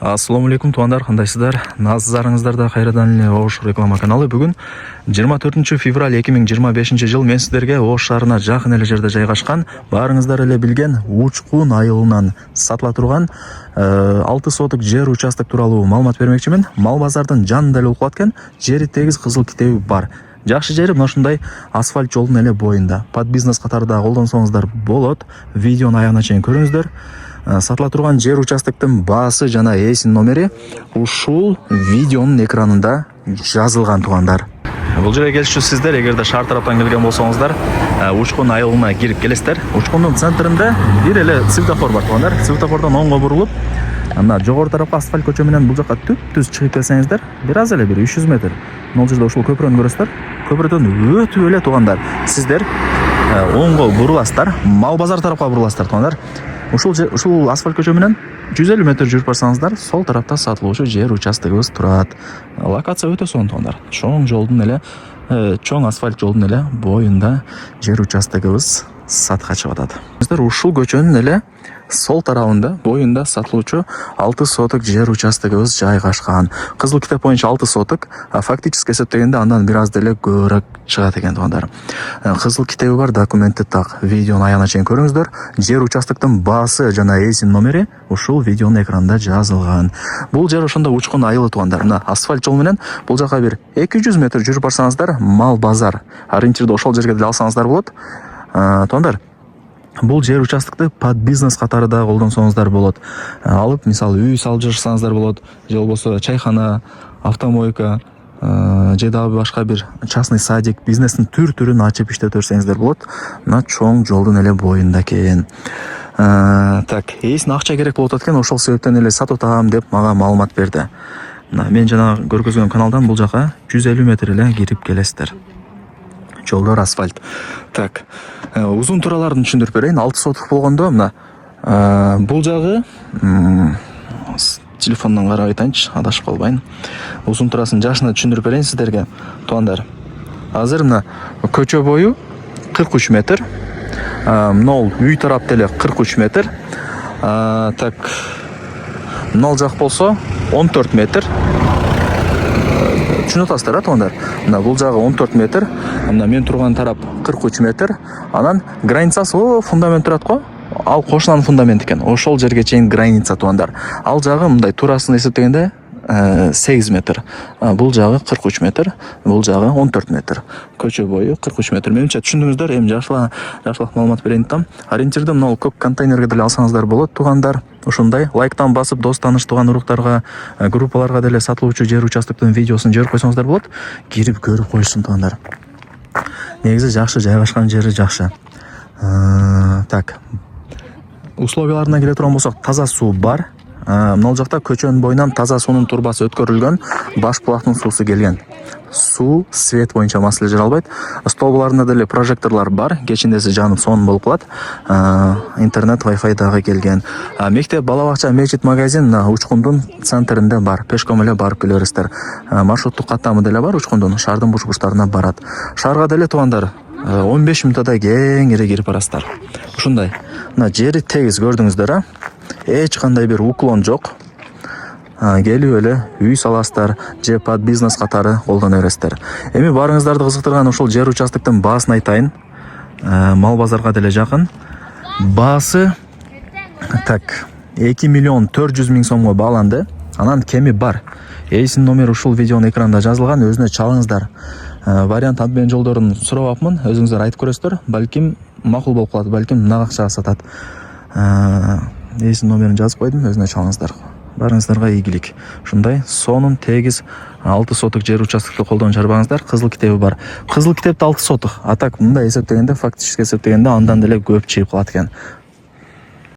Ассаламу алейкум туугандар, кандайсыздар? Назарыңыздарда кайрадан эле Ош реклама каналы. Бүгүн 24 февраль 2025 жыл мен сиздерге Ош шаарына жакын эле жерде жайгашкан, баарыңыздар эле билген Учкун айылынан сатыла турган 6 соток жер участок тууралуу маалымат бермекчимин. Мал базардын жанында эле болуп экен, жери тегиз кызыл китеби бар. Жакшы жери мына ушундай асфальт жолдун эле боюнда. Под бизнес катарда колдонсоңуздар болот. Видеону аягына чейин көрүңүздөр. Сатыла турган жер участоктун баасы жана эсин номери ушул видеонун экранында жазылган туугандар. Бул жерге келиш үчүн сиздер эгерде шаар тараптан келген болсоңуздар, Учкун айылына кирип келесиздер. Учкундун центринде бир эле светофор бар туугандар. Светофордон оңго бурулуп, анда жогору тарапка асфальт көчө менен бул жака түп-түз чыгып келсеңиздер, бир аз эле 300 метр. Бул жерде ушул көпүрөнү көрөсүздөр. Көпүрөдөн өтүп эле туугандар, сиздер оңго буруласыздар, мал базар тарапка буруласыздар туугандар. Ушул асфальт көчө менен 150 метр жүрүп барсаңыздар, сол тарапта сатылуучу жер участогубуз турат. Локация өтө сонун туугандар. Чоң асфальт жолдун эле боюнда жер участогубуз сатка чыгып атат. Ушул көчөнүн эле сол тарабында боюнда сатылуучу 6 соток жер участогубуз жайгашкан. Кызыл китеп боюнча 6 соток, фактически эсептегенде андан бир аз деле көбүрөөк чыгат экен туугандар. Кызыл китеби бар, документи так. Видеону аягына чейин көрүңүздөр. Жер участоктун баасы жана эсин номери ушул видеонун экранында жазылган. Бул жер ошондо Учкун айылы туугандар. Мына асфальт жол менен бул жака бир 200 метр жүрүп барсаңыздар, мал базар. Ориентирди ошол жерге деле алсаңыздар болот. Туугандар, бул жер участокту под бизнес катары да колдонсоңуздар болот. Алып, мисалы, үй салып жашасаңыздар болот, же болбосо чайхана, автомойка, же дагы башка бир частный садик, бизнестин түр-түрүн ачып иштете берсеңиздер болот. Мына чоң жолдун эле боюнда экен. Так, эсине акча керек болуп атат экен, ошол себептен эле сатып атам деп мага маалымат берди. Мен жана көргөзгөн каналдан бул жака 150 метр эле кирип келесиздер. Жолдор асфальт. Так, узун тураларын түшүндүрүп берейин. 6 соток болгондо мына бул жагы телефондон карап айтайынчы, адашып калбайын. Узун турасын жашына түшүндүрүп берейин сиздерге. Туугандар, азыр мына көчө бою 43 метр. Нол үй тарап деле 43 метр. Так, нол жак болсо 14 метр. Түшүнүп атасыздар, туугандар. Мына бул жагы 14 метр, мына мен турган тарап 43 метр. Анан границасы фундамент турат го. Ал кошунанын фундамент экен. Ошол жерге чейин граница туугандар. Ал жагы мындай турасын эсептегенде 8 метр. Бул жагы 43 метр, бул жагы 14 метр. Көчө бою 43 метр. Менимче түшүндүңүздөр. Эми жакшылап маалымат берейин атам. Ориентирди мына көк контейнерге деле алсаңыздар болот туугандар. Ушундай лайктан басып дос таныш туган уруктарга, группаларга деле сатылуучу жер участоктун видеосун жиберип койсоңуздар болот. Кирип көрүп коюшсун туугандар. Негизи жакшы жайгашкан жери жакшы. Так. Условияларына келе турган болсок, таза суу бар. Мына жакта көчөнүн боюнан таза суунун турбасы өткөрүлгөн, баш булактын суусу келген. Суу, свет боюнча маселе жаралбайт. Столбуларында деле прожекторлор бар, кечиндеси жанып сонун болуп калат. Интернет, Wi-Fi дагы келген. Мектеп, бала бакча, мечит, магазин мына Учкундун центринде бар. Пешком эле барып келе бересиздер. Маршруттук каттамы деле бар Учкундун, шаардын буш-буштарына барат. Шаарга деле туугандар 15 мүнөттө кеңири кирип барасыздар. Ушундай. Мына жери тегиз көрдүңүздөр, эч кандай бир уклон жок. Келип эле үй саласыздар, же под бизнес катары колдоно бересиздер. Эми баарыңыздарды кызыктырган ушул жер участоктун баасын айтайын. Мал базарга деле жакын. Баасы так 2 миллион 400 миң сомго бааланды. Анан кеми бар. Эсин номер ушул видеонун экранында жазылган, өзүнө чалыңыздар. Вариант обмен жолдорун сурабапмын, өзүңүздөр айтып көрөсүздөр. Балким макул болуп калат, балким мына акчага сатат. Эсин номерин жазып койдум, өзүнө чалыңыздар. Барыңыздарга ийгилик. Ушундай сонун тегиз 6 соток жер участокту колдонуп жарбаңыздар. Кызыл китеби бар. Кызыл китепте 6 соток. А так мындай эсептегенде, фактически эсептегенде андан деле көп чыгып калат экен.